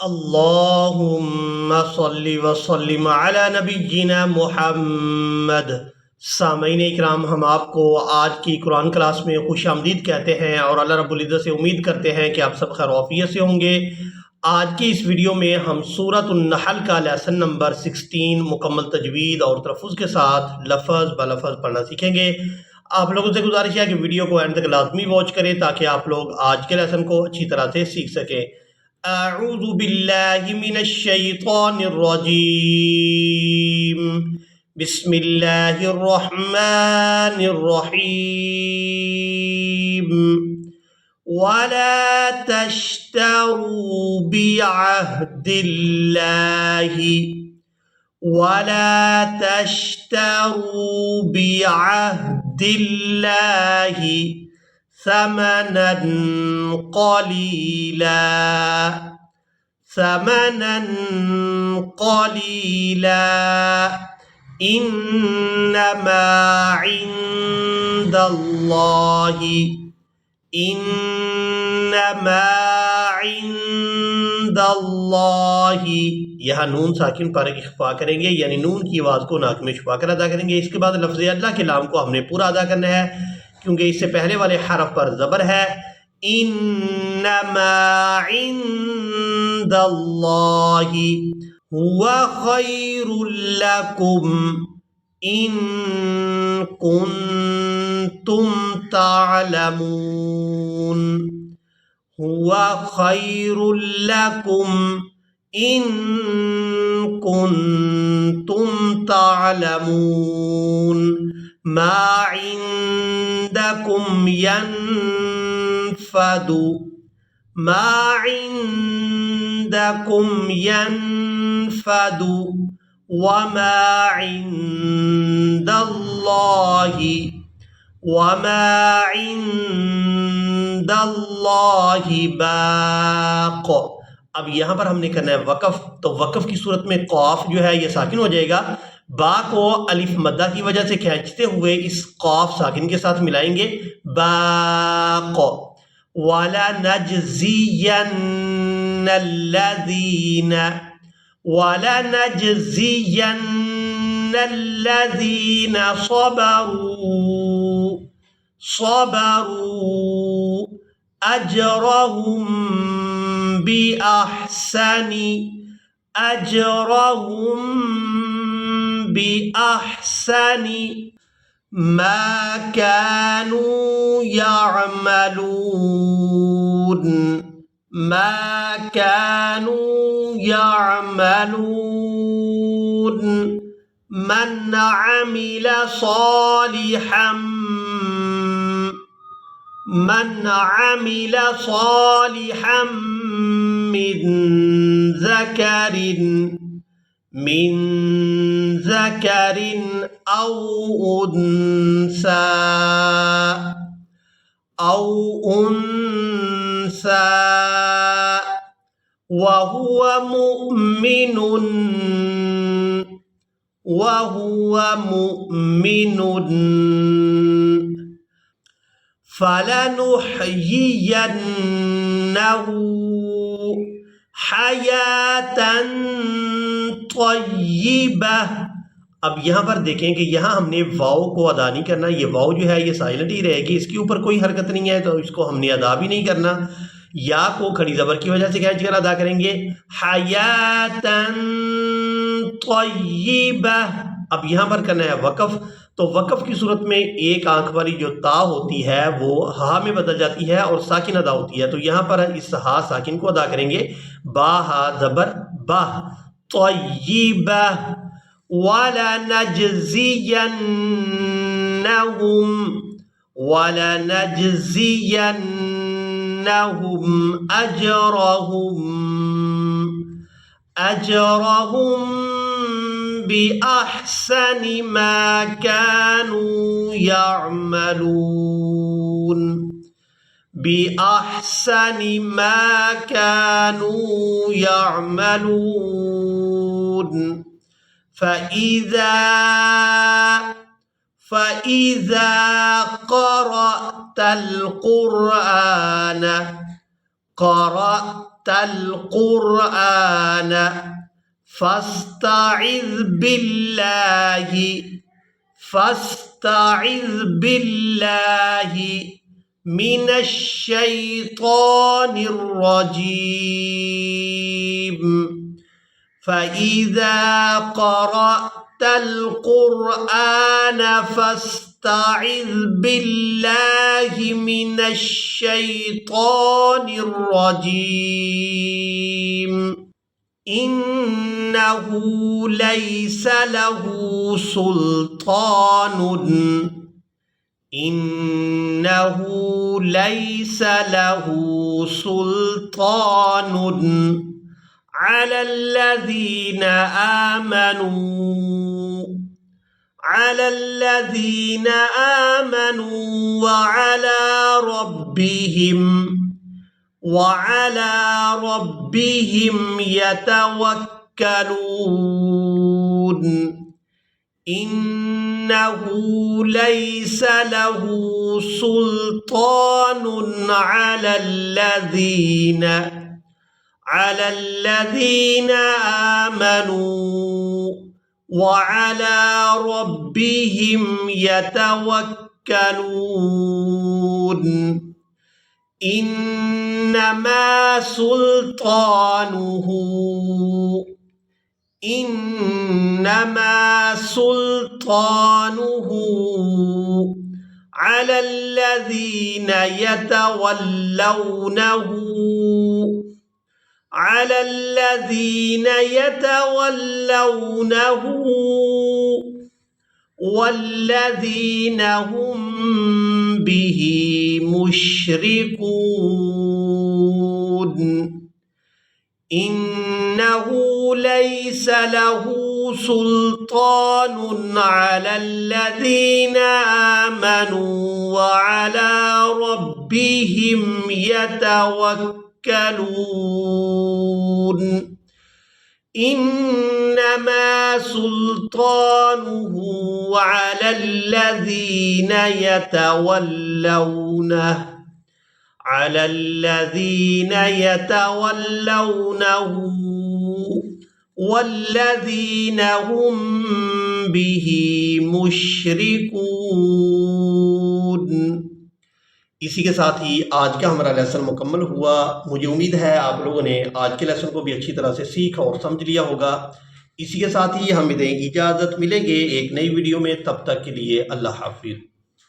अल्लाहुम्मा सल्लि व सल्लिम अला नबिय्यिना मुहम्मद। सामईन इकराम, हम आपको आज की कुरान क्लास में खुश आमदीद कहते हैं और अल्लाह रब्बुल इज़्ज़त से उम्मीद करते हैं कि आप सब खैर आफियत से होंगे। आज की इस वीडियो में हम सूरत अन-नहल का लेसन नंबर 16 मुकम्मल तजवीद और तलफ़्फ़ुज़ के साथ लफ़ज़ ब लफ़ज़ पढ़ना सीखेंगे। आप लोगों से गुजारिश है कि वीडियो को एंड तक लाजमी वॉच करें ताकि आप लोग आज के लेसन को अच्छी तरह से सीख सकें। अऊज़ु बिल्लाहि मिनश शैतानिर रजीम। बिस्मिल्लाहिर रहमानिर रहीम। वला तश्तरू बिअहदिल्लाहि वला तश्तरू बिअहदिल्लाहि समनन क़लीला समनन क़लीला इन्नमा इंदल्लाहि इन्नमा इंदल्लाहि। यहाँ नून साकिन पर इख्फा करेंगे, यानी नून की आवाज़ को नाक में छुपा कर अदा करेंगे। इसके बाद लफ्ज़ अल्लाह के लाम को हमने पूरा अदा करना है क्योंकि इससे पहले वाले हरफ पर ज़बर है। इन्नमा इंदल्लाहि हुवा खैरुल लकुम इन कुन्तुम तालमून। हुवा खैरुल लकुम इन कुन्तुम तालमून। मा इंदकुम यनफदु मा इंदकुम यनफदु वमा इंदल्लाहि बाक़। अब यहाँ पर हमने करना है वक़फ़। तो वक़फ़ की सूरत में क़ाफ जो है ये साकिन हो जाएगा। बा को अलिफ मद्दा की वजह से खींचते हुए इस क़ाफ साकिन के साथ मिलाएंगे। बाक़ वला नजज़ियन्नल्लज़ीना वला नजज़ियन्नल्लज़ीना सबरू अजरहुम बिअहसनी मा कानू याअमलून मन अमिल सालिहम मिन ज़करिन औ उन्सा वहुवा मुमिनुन फलनुहयियन्नहु हयातन तय्यिबह। अब यहाँ पर देखें कि यहाँ हमने वाव को अदा नहीं करना। ये वाव जो है ये साइलेंट ही रहेगी, इसके ऊपर कोई हरकत नहीं है, तो इसको हमने अदा भी नहीं करना। या को खड़ी ज़बर की वजह से खींच कर अदा करेंगे। हयातन तय्यिबह। अब यहाँ पर करना है वक़फ़। तो वक़फ़ की सूरत में एक आंख वाली जो ता होती है वो हा में बदल जाती है और साकिन अदा होती है। तो यहाँ पर इस हा साकिन को अदा करेंगे। बा हा ज़बर बाह तय्यिबह वला नजज़ियन्नहुम अजरहुम बिअहसनि मा कानू याअमलून बिअहसनि मा कानू याअमलून। फ़इज़ा क़रअतल क़ुरआन القرآن فاستعذ بالله من الشيطان الرجيم فإذا قرأت القرآن فاستعذ بالله من الشيطان الرجيم إنه ليس له سلطان على الذين آمنوا وعلى ربهم يتوكلون إنه ليس له سلطان على الذين آمنوا وعلى ربهم يتوكلون إنما سلطانه على الذين يتولونه والذين هم به مشركون إنه ليس له سلطان على الذين آمنوا وعلى ربهم يتوكلون إنما سلطانه على الذين يتولونه والذين هم به मुशरिकून। इसी के साथ ही आज का हमारा लेसन मुकम्मल हुआ। मुझे उम्मीद है आप लोगों ने आज के लेसन को भी अच्छी तरह से सीख और समझ लिया होगा। इसी के साथ ही हमें इजाज़त मिलेंगे एक नई वीडियो में, तब तक के लिए अल्लाह हाफिज़।